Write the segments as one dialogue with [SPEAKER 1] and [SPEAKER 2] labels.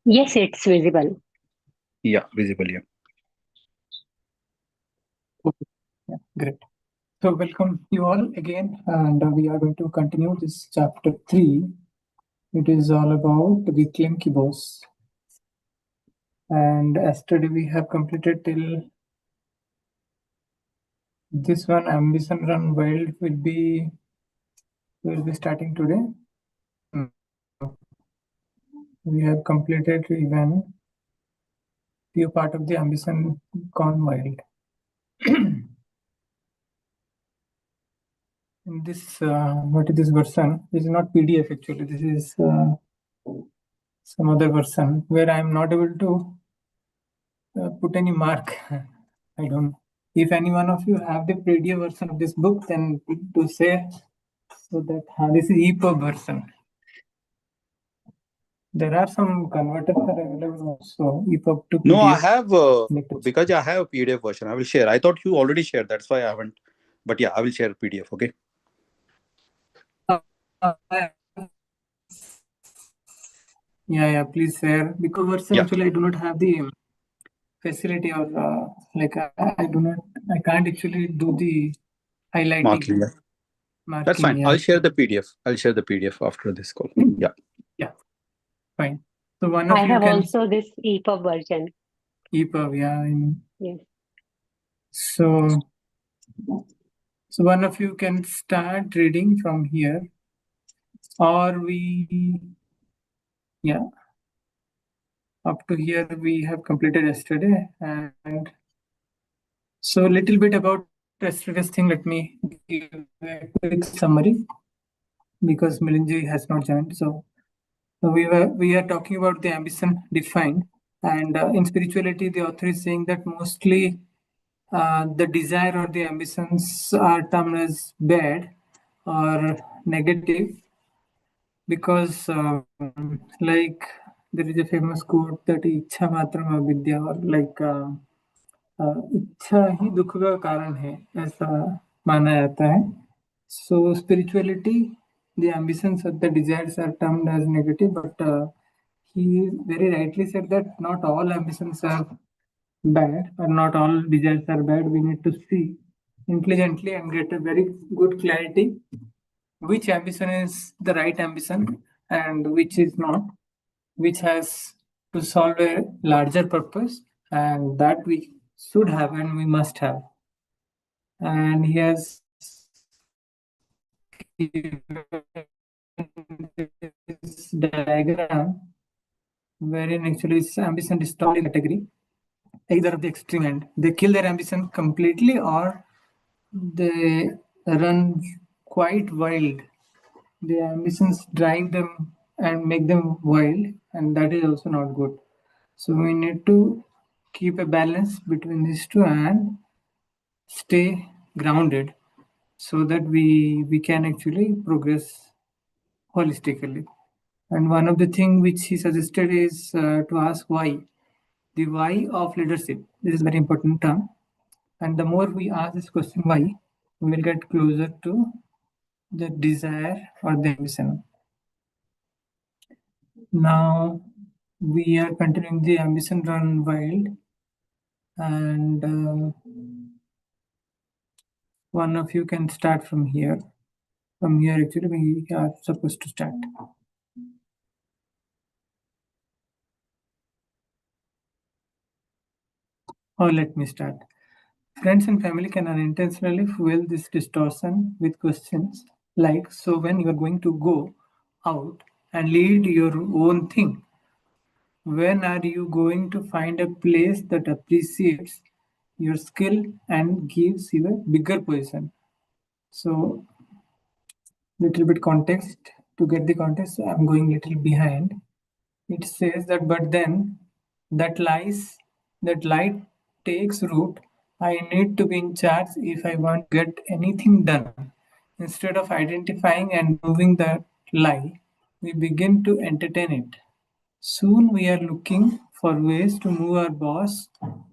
[SPEAKER 1] Yes, it's visible.
[SPEAKER 2] Yeah, visible. Yeah.
[SPEAKER 3] Okay. Yeah, great. So welcome you all again, and we are going to continue this chapter 3. It is all about the claim keyboards. And yesterday we have completed till this one. Ambition Run Wild will be starting today. No. We have completed even few part of the Ambition Gone Wild. In this, what is this version? This is not PDF actually. This is some other version where I am not able to put any mark. I don't know. If any one of you have the PDF version of this book, then to say so that this is EPUB version. There are some converters that are available also. EPUB to PDF.
[SPEAKER 2] No, I have because I have a PDF version. I will share. I thought you already shared. That's why I haven't. But yeah, I will share PDF. Okay.
[SPEAKER 3] Yeah. Please share, because version
[SPEAKER 2] Yeah.
[SPEAKER 3] actually I do not have the facility, or like I can't actually do the highlighting.
[SPEAKER 2] Marking. Yeah.
[SPEAKER 3] Marking,
[SPEAKER 2] That's fine.
[SPEAKER 3] yeah.
[SPEAKER 2] I'll share the PDF. I'll share the PDF after this call. Yeah.
[SPEAKER 3] Yeah. Fine. So one of
[SPEAKER 1] I
[SPEAKER 3] you
[SPEAKER 1] have
[SPEAKER 3] can
[SPEAKER 1] also this EPUB version.
[SPEAKER 3] EPUB, yeah. I mean.
[SPEAKER 1] Yes.
[SPEAKER 3] So one of you can start reading from here, or up to here we have completed yesterday. And so a little bit about yesterday's thing. Let me give a quick summary, because Milinji has not joined. So we are talking about the ambition defined, and in spirituality the author is saying that mostly the desire or the ambitions are termed as bad or negative, because like there is a famous quote that इच्छा मात्रम अविद्या, or like इच्छा ही दुख का कारण है, ऐसा माना जाता है. So spirituality, the ambitions or the desires are termed as negative, but he very rightly said that not all ambitions are bad, or not all desires are bad. We need to see intelligently and get a very good clarity which ambition is the right ambition and which is not, which has to solve a larger purpose, and that we should have and we must have. And he has this diagram wherein actually this ambition is stored in category either of the extreme end. They kill their ambition completely, or they run quite wild. The ambitions drive them and make them wild, and that is also not good. So we need to keep a balance between these two and stay grounded, so that we can actually progress holistically. And one of the things which he suggested is to ask why. The why of leadership. This is a very important term. And the more we ask this question why, we will get closer to the desire or the ambition. Now we are continuing the Ambition Run Wild, and one of you can start from here. From here, actually, we are supposed to start. Or let me start. Friends and family can unintentionally fuel this distortion with questions like, so when you are going to go out and lead your own thing, when are you going to find a place that appreciates your skill and gives you a bigger position? So little bit context. To get the context, I'm going little behind. It says that, but then that light takes root. I need to be in charge if I want to get anything done. Instead of identifying and removing that lie, we begin to entertain it. Soon we are looking for ways to move our boss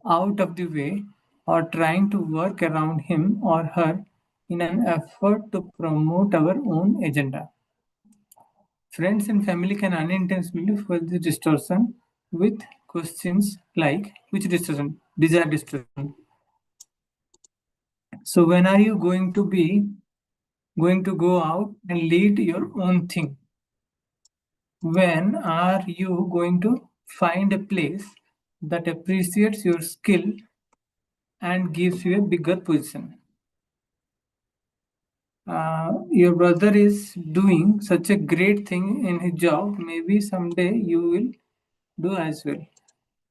[SPEAKER 3] out of the way, or trying to work around him or her in an effort to promote our own agenda. Friends and family can unintentionally fuel this distortion with questions like which distortion? Desired distortion. So when are you going to go out and lead your own thing? When are you going to find a place that appreciates your skill and gives you a bigger position? Your brother is doing such a great thing in his job, maybe someday you will do as well.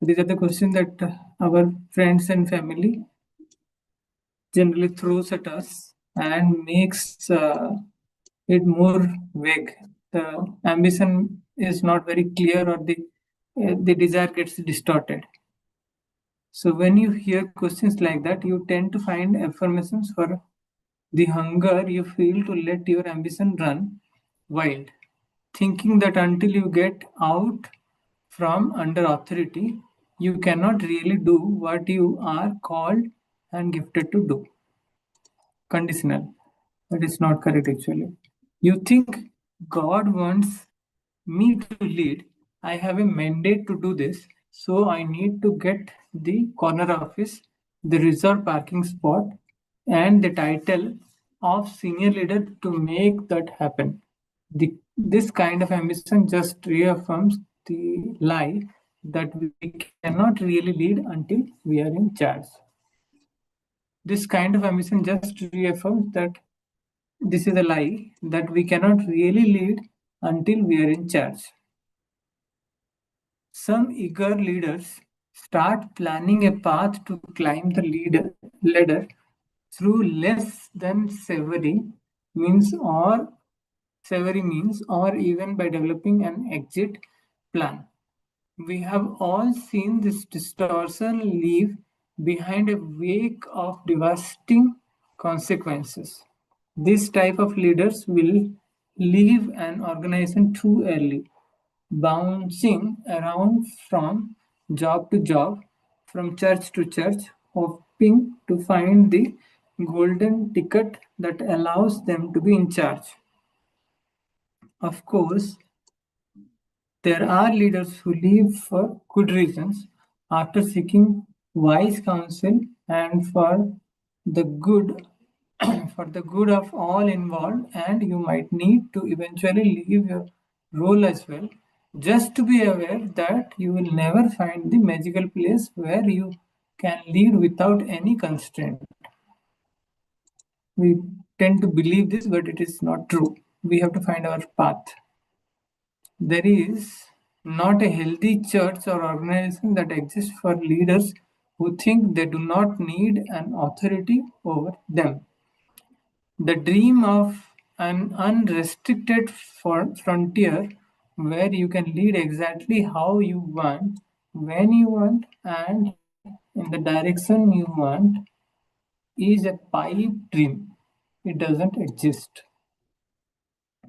[SPEAKER 3] These are the questions that our friends and family generally throws at us and makes it more vague. The ambition is not very clear, or the desire gets distorted. So when you hear questions like that, you tend to find affirmations for the hunger you feel to let your ambition run wild, thinking that until you get out from under authority, you cannot really do what you are called and gifted to do. Conditional. That is not correct actually. You think God wants me to lead. I have a mandate to do this, so I need to get the corner office, the reserved parking spot, and the title of senior leader to make that happen. This kind of ambition just reaffirms the lie that we cannot really lead until we are in charge. This kind of ambition just reaffirms that this is a lie that we cannot really lead until we are in charge. Some eager leaders start planning a path to climb the ladder through less than savory means, or even by developing an exit plan. We have all seen this distortion leave behind a wake of devastating consequences. This type of leaders will leave an organization too early, bouncing around from job to job, from church to church, hoping to find the golden ticket that allows them to be in charge. Of course, there are leaders who leave for good reasons, after seeking wise counsel and for the good for the good of all involved, and you might need to eventually leave your role as well, just to be aware that you will never find the magical place where you can lead without any constraint. We tend to believe this, but it is not true. We have to find our path. There is not a healthy church or organization that exists for leaders who think they do not need an authority over them. The dream of an unrestricted frontier where you can lead exactly how you want, when you want, and in the direction you want is a pipe dream. It doesn't exist.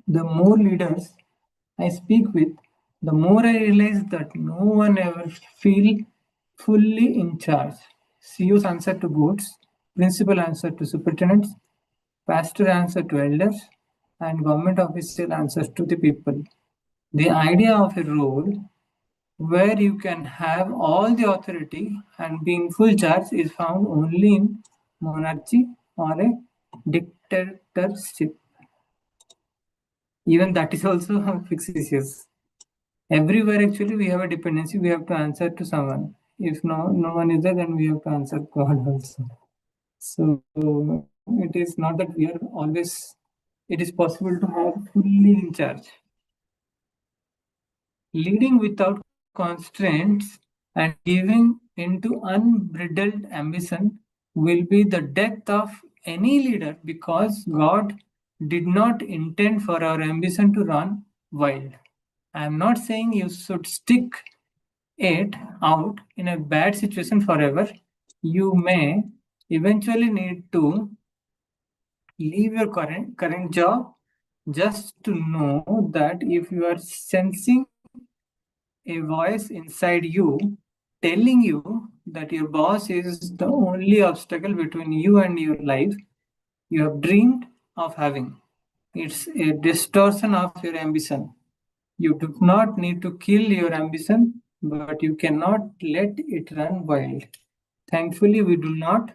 [SPEAKER 3] The more leaders I speak with, the more I realize that no one ever feels fully in charge. CEOs answer to boards, principal answer to superintendents, pastor answer to elders, and government official answers to the people. The idea of a role where you can have all the authority and be in full charge is found only in monarchy or a dictatorship. Even that is also fictitious. Everywhere actually we have a dependency, we have to answer to someone. If no one is there, then we have to answer God also. So it is not that we are always, it is possible to have fully in charge. Leading without constraints and giving into unbridled ambition will be the death of any leader, because God did not intend for our ambition to run wild. I am not saying you should stick it out in a bad situation forever. You may eventually need to leave your current job, just to know that if you are sensing a voice inside you telling you that your boss is the only obstacle between you and your life you have dreamed of having, it's a distortion of your ambition. You do not need to kill your ambition but you cannot let it run wild. Thankfully, we do not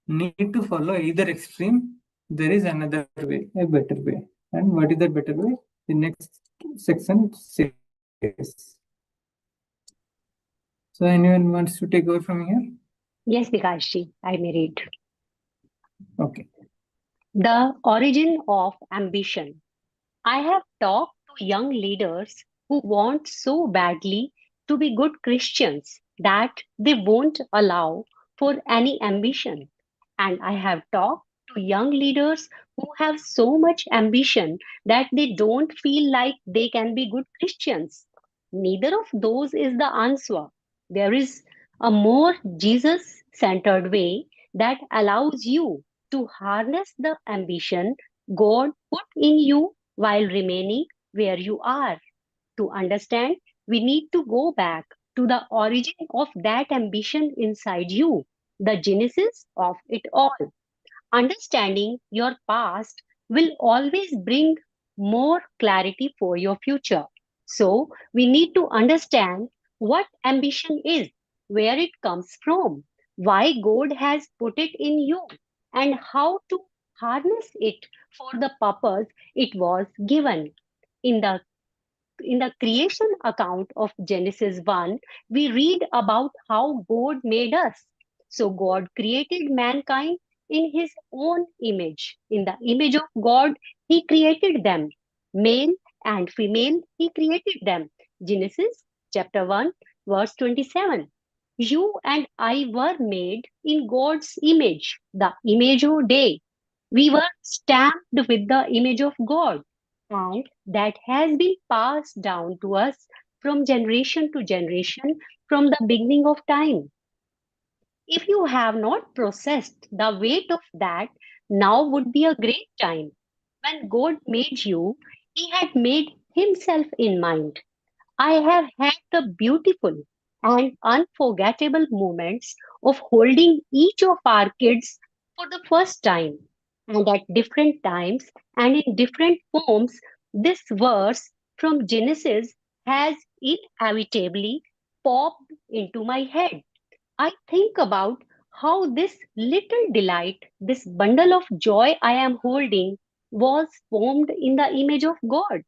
[SPEAKER 3] need to follow either extreme. There is another way, a better way. And what is that better way? The next section says. So anyone wants to take over from here?
[SPEAKER 1] Yes, Vikashji, I may read.
[SPEAKER 3] Okay.
[SPEAKER 1] The origin of ambition. I have talked to young leaders who want so badly to be good Christians that they won't allow for any ambition. And I have talked to young leaders who have so much ambition that they don't feel like they can be good Christians. Neither of those is the answer. There is a more Jesus centered way that allows you to harness the ambition God put in you while remaining where you are. To understand, we need to go back to the origin of that ambition inside you, the genesis of it all. Understanding your past will always bring more clarity for your future. So, we need to understand what ambition is, where it comes from, why God has put it in you, and how to harness it for the purpose it was given. In the creation account of Genesis 1, we read about how God made us. So God created mankind in his own image. In the image of God, he created them. Male and female, he created them. Genesis chapter 1, verse 27. You and I were made in God's image, the image of day. We were stamped with the image of God, and that has been passed down to us from generation to generation from the beginning of time. If you have not processed the weight of that, now would be a great time. When God made you, He had made Himself in mind. I have had the beautiful and unforgettable moments of holding each of our kids for the first time. And at different times and in different forms, this verse from Genesis has inevitably popped into my head. I think about how this little delight, this bundle of joy I am holding, was formed in the image of God.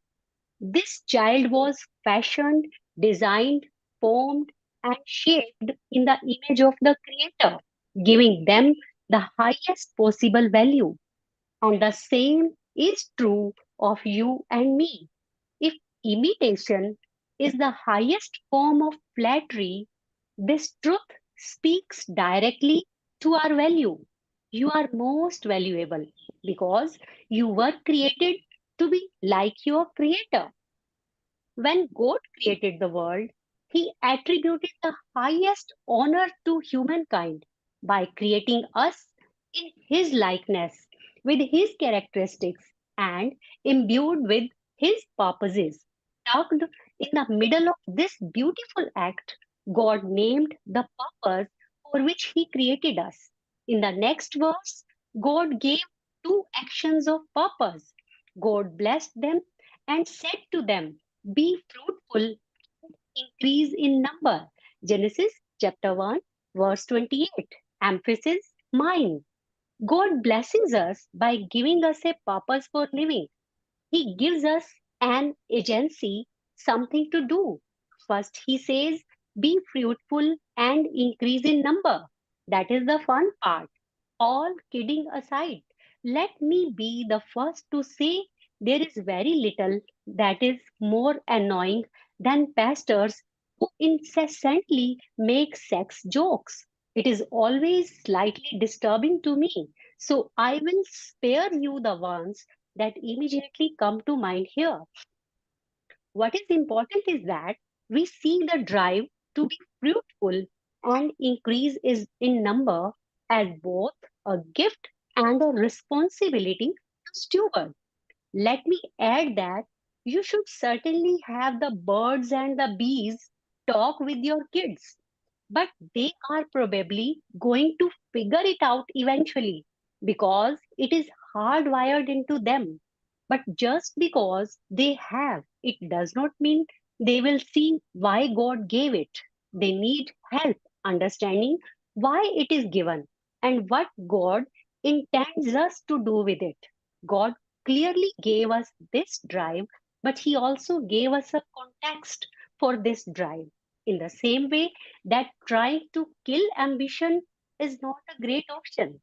[SPEAKER 1] This child was fashioned, designed, formed, and shaped in the image of the Creator, giving them the highest possible value. And the same is true of you and me. If imitation is the highest form of flattery, this truth speaks directly to our value. You are most valuable because you were created to be like your Creator. When God created the world, He attributed the highest honor to humankind by creating us in His likeness, with His characteristics, and imbued with His purposes. Tucked in the middle of this beautiful act, God named the purpose for which He created us. In the next verse, God gave two actions of purpose. God blessed them and said to them, be fruitful, increase in number. Genesis chapter 1, verse 28. Emphasis mine. God blesses us by giving us a purpose for living. He gives us an agency, something to do. First, he says, be fruitful and increase in number. That is the fun part. All kidding aside, let me be the first to say there is very little that is more annoying than pastors who incessantly make sex jokes. It is always slightly disturbing to me. So I will spare you the ones that immediately come to mind here. What is important is that we see the drive to be fruitful and increase is in number as both a gift and a responsibility to steward. Let me add that you should certainly have the birds and the bees talk with your kids, but they are probably going to figure it out eventually because it is hardwired into them. But just because they have, it does not mean They will see why God gave it. They need help understanding why it is given and what God intends us to do with it. God clearly gave us this drive, but He also gave us a context for this drive. In the same way that trying to kill ambition is not a great option,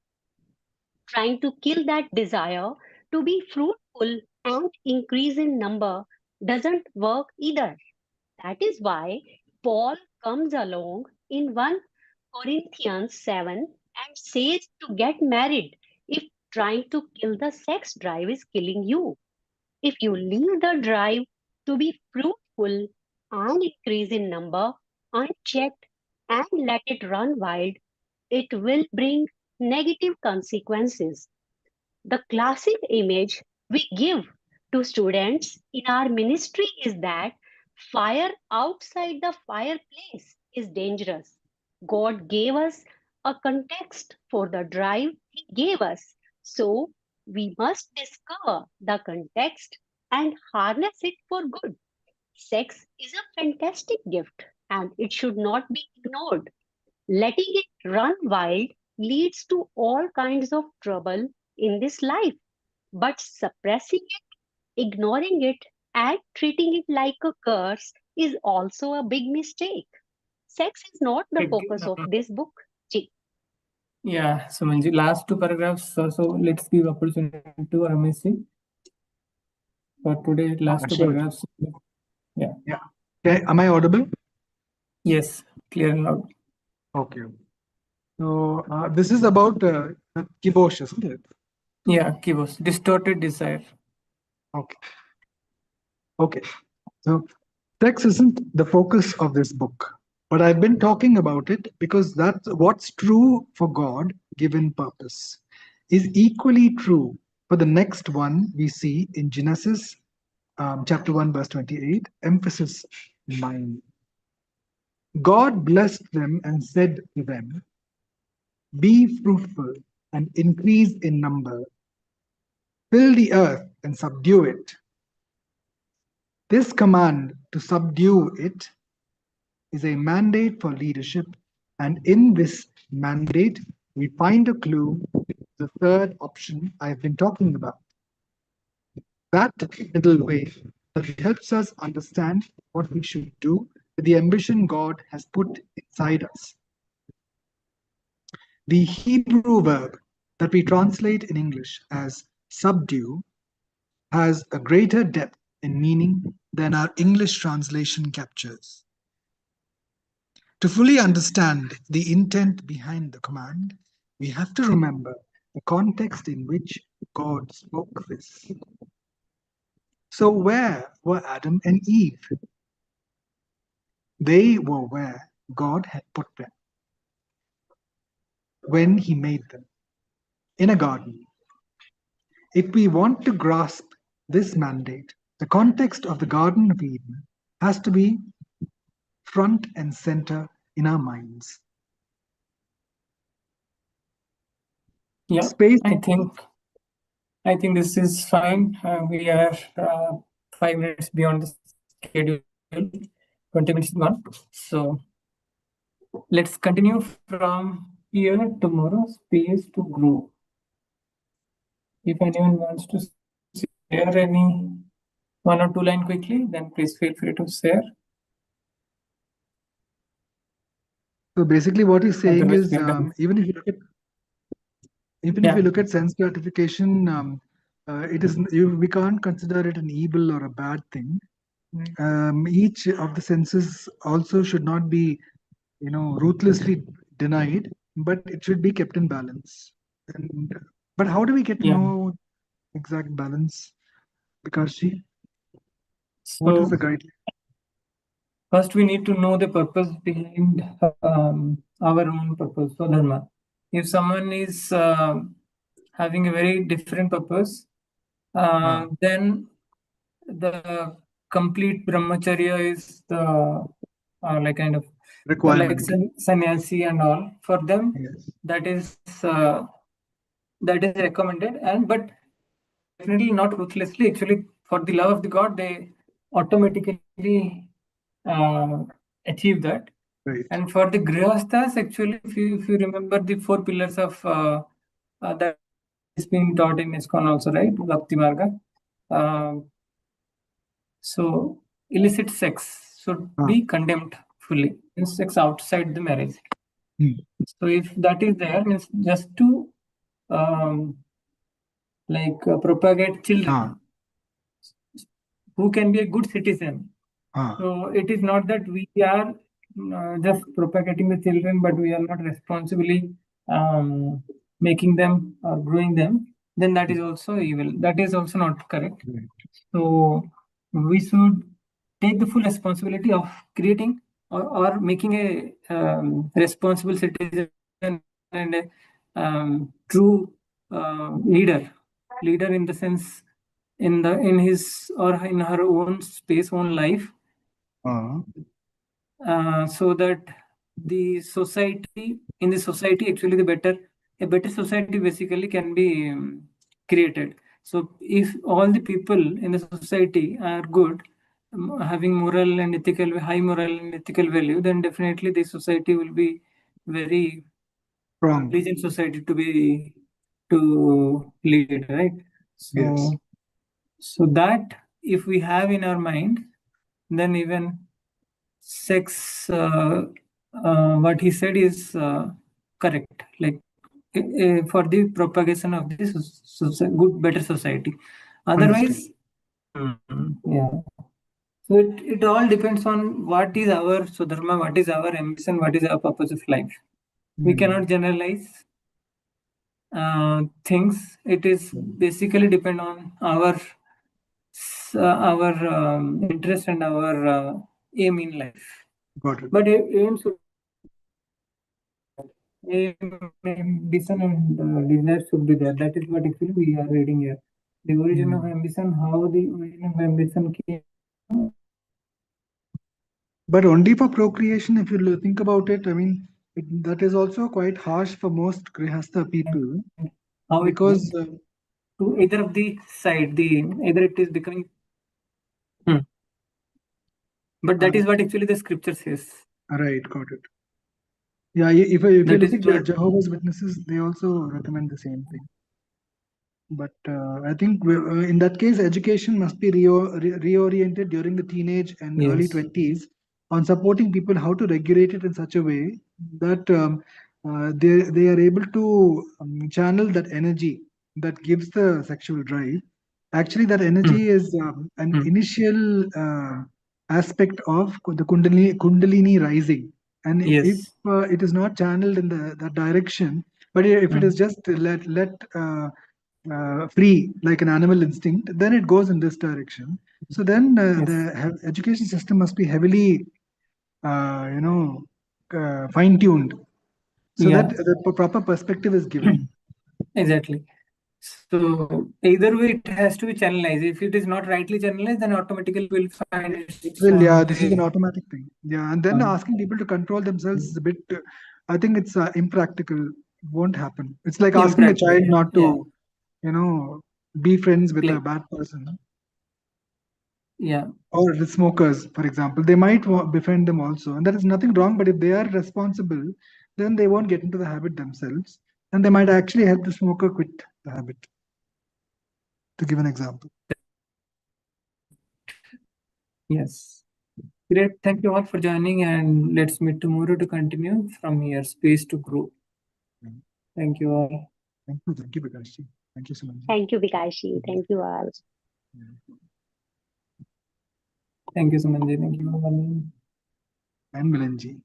[SPEAKER 1] trying to kill that desire to be fruitful and increase in number doesn't work either. That is why Paul comes along in 1 Corinthians 7 and says to get married if trying to kill the sex drive is killing you. If you leave the drive to be fruitful and increase in number unchecked and let it run wild, it will bring negative consequences. The classic image we give to students in our ministry is that fire outside the fireplace is dangerous. God gave us a context for the drive He gave us. So we must discover the context and harness it for good. Sex is a fantastic gift and it should not be ignored. Letting it run wild leads to all kinds of trouble in this life. But suppressing it, ignoring it, and treating it like a curse is also a big mistake. Sex is not the focus of this book. Ji.
[SPEAKER 3] Yeah, so Manju, last two paragraphs. So let's give opportunity to Ramesh for today. Last two
[SPEAKER 4] Sure.
[SPEAKER 3] paragraphs. Yeah.
[SPEAKER 4] Okay, am I audible?
[SPEAKER 3] Yes, clear and loud.
[SPEAKER 4] Okay. So this is about kibosh, isn't it?
[SPEAKER 3] Yeah, kibos, distorted desire.
[SPEAKER 4] Okay. Okay. So sex isn't the focus of this book, but I've been talking about it because that's what's true for God given purpose is equally true for the next one we see in Genesis chapter 1 verse 28, emphasis 9. God blessed them and said to them, be fruitful and increase in number, fill the earth and subdue it. This command to subdue it is a mandate for leadership, and in this mandate, we find a clue to the third option I've been talking about. That little way that helps us understand what we should do with the ambition God has put inside us. The Hebrew verb that we translate in English as subdue has a greater depth in meaning than our English translation captures. To fully understand the intent behind the command, we have to remember the context in which God spoke this. So, where were Adam and Eve? They were where God had put them when He made them, in a garden. If we want to grasp this mandate, the context of the Garden of Eden has to be front and center in our minds.
[SPEAKER 3] Yeah,
[SPEAKER 4] Space.
[SPEAKER 3] I think this is fine. We are 5 minutes beyond the schedule. 20 minutes gone. So let's continue from here tomorrow. Space to grow. If anyone wants to share any 1 or 2 line quickly, then please feel free to share.
[SPEAKER 4] So basically, what he's saying
[SPEAKER 3] Otherwise,
[SPEAKER 4] is,
[SPEAKER 3] we are done.
[SPEAKER 4] even if you look at sense gratification, it is we can't consider it an evil or a bad thing. Each of the senses also should not be, ruthlessly denied, but it should be kept in balance. And but how do we get to
[SPEAKER 3] Yeah.
[SPEAKER 4] know exact balance? Because what is
[SPEAKER 3] So
[SPEAKER 4] the guide?
[SPEAKER 3] first, we need to know the purpose behind our own purpose for dharma. If someone is having a very different purpose, then the complete brahmacharya is the like kind of like
[SPEAKER 4] Requirement.
[SPEAKER 3] sannyasi and all. For them,
[SPEAKER 4] Yes.
[SPEAKER 3] that is recommended, and but definitely not ruthlessly. Actually, for the love of the God, they automatically achieve that.
[SPEAKER 4] Right.
[SPEAKER 3] And for the grihasthas, actually, if you remember the 4 pillars of that is being taught in ISKCON also, right? Bhakti Marga. So illicit sex should be condemned fully. Means sex outside the marriage. So if that is there, means just to propagate children who can be a good citizen. So it is not that we are just propagating the children, but we are not responsibly making them or growing them. Then that is also evil. That is also not correct.
[SPEAKER 4] Right.
[SPEAKER 3] So we should take the full responsibility of creating or making a responsible citizen and a true leader in the sense in his or in her own space, own life, so that the society actually a better society basically can be created. So if all the people in the society are good, having moral and ethical, high moral and ethical value, then definitely the society will be very
[SPEAKER 4] Strong.
[SPEAKER 3] intelligent society to lead, right? So
[SPEAKER 4] Yes.
[SPEAKER 3] so that if we have in our mind, then even sex, what he said is correct. Like for the propagation of this good, better society. Otherwise, yeah. So it all depends on what is our Swadharma, what is our ambition, what is our purpose of life. We cannot generalize things. It is basically depend on our interest and our aim in life.
[SPEAKER 4] Got it.
[SPEAKER 3] But aim should ambition and desire should be there. That is what actually we are reading here. The origin of ambition, how the origin of ambition came.
[SPEAKER 4] But only for procreation, if you think about it, I mean, that is also quite harsh for most grihastha people.
[SPEAKER 3] How
[SPEAKER 4] because
[SPEAKER 3] to either of the side, either it is becoming. But that is what actually the scripture says.
[SPEAKER 4] Right, got it. Yeah, if you
[SPEAKER 3] That
[SPEAKER 4] look
[SPEAKER 3] is
[SPEAKER 4] at
[SPEAKER 3] what-
[SPEAKER 4] Jehovah's Witnesses, they also recommend the same thing. But I think in that case, education must be reoriented during the teenage and early
[SPEAKER 3] Yes.
[SPEAKER 4] 20s on supporting people how to regulate it in such a way that they are able to channel that energy that gives the sexual drive. Actually, that energy is an initial aspect of the Kundalini rising. And
[SPEAKER 3] Yes.
[SPEAKER 4] if it is not channeled in that direction, but if it is just let free like an animal instinct, then it goes in this direction. So then the education system must be heavily fine tuned so that the proper perspective is given.
[SPEAKER 3] Exactly. So either way, it has to be channelized. If it is not rightly channelized, then automatically we'll find
[SPEAKER 4] It will, yeah, this is
[SPEAKER 3] way.
[SPEAKER 4] an automatic thing. Yeah, and then asking people to control themselves is a bit, I think it's impractical. It won't happen. It's like asking a child not to, be friends with a bad person.
[SPEAKER 3] Yeah.
[SPEAKER 4] Or the smokers, for example, they might befriend them also, and there is nothing wrong. But if they are responsible, then they won't get into the habit themselves, and they might actually help the smoker quit the habit. To give an example.
[SPEAKER 3] Yes. Great. Thank you all for joining, and let's meet tomorrow to continue from here. Space to grow. Thank you all.
[SPEAKER 4] Thank you, Vikashji. Thank you so much.
[SPEAKER 1] Thank you, Vikashji. Thank you all.
[SPEAKER 3] Thank you, Sumanji. Thank you, Milanji.
[SPEAKER 4] And Milanji.